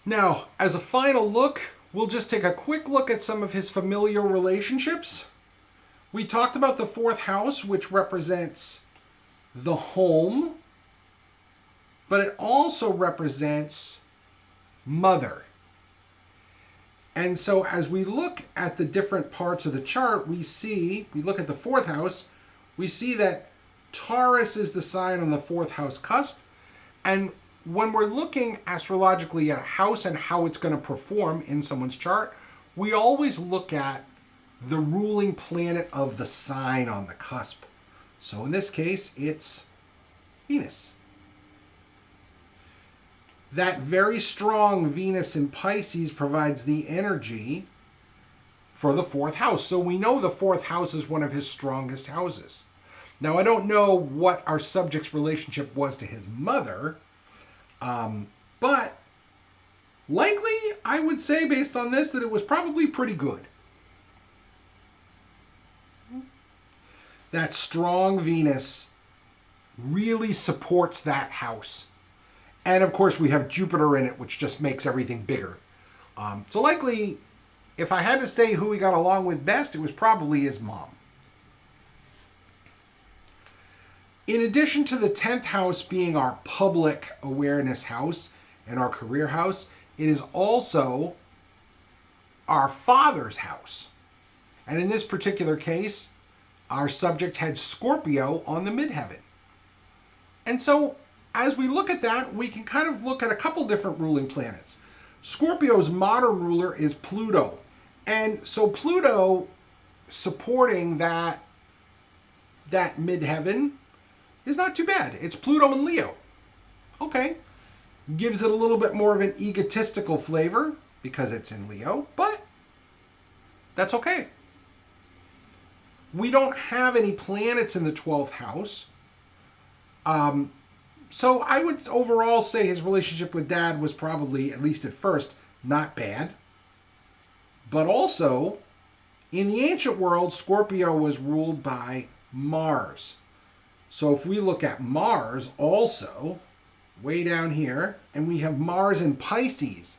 Now, as a final look, we'll just take a quick look at some of his familial relationships. We talked about the fourth house, which represents the home, but it also represents mother. And so as we look at the different parts of the chart, we look at the fourth house, we see that Taurus is the sign on the fourth house cusp. And when we're looking astrologically at a house and how it's going to perform in someone's chart, we always look at the ruling planet of the sign on the cusp. So in this case, it's Venus. That very strong Venus in Pisces provides the energy for the fourth house. So we know the fourth house is one of his strongest houses. Now, I don't know what our subject's relationship was to his mother, but likely I would say based on this that it was probably pretty good. That strong Venus really supports that house. And of course we have Jupiter in it, which just makes everything bigger. So likely, if I had to say who he got along with best, it was probably his mom. In addition to the 10th house being our public awareness house and our career house, it is also our father's house. And in this particular case, our subject had Scorpio on the midheaven. And so as we look at that, we can kind of look at a couple different ruling planets. Scorpio's modern ruler is Pluto. And so Pluto supporting that midheaven is not too bad. It's Pluto in Leo. Okay. Gives it a little bit more of an egotistical flavor because it's in Leo, but that's okay. We don't have any planets in the 12th house. So I would overall say his relationship with dad was probably, at least at first, not bad. But also, in the ancient world, Scorpio was ruled by Mars. So if we look at Mars also, way down here, and we have Mars in Pisces,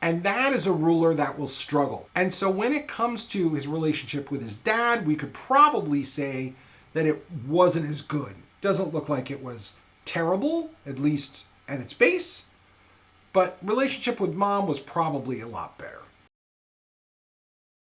and that is a ruler that will struggle. And so when it comes to his relationship with his dad, we could probably say that it wasn't as good. Doesn't look like it was terrible, at least at its base, but relationship with mom was probably a lot better.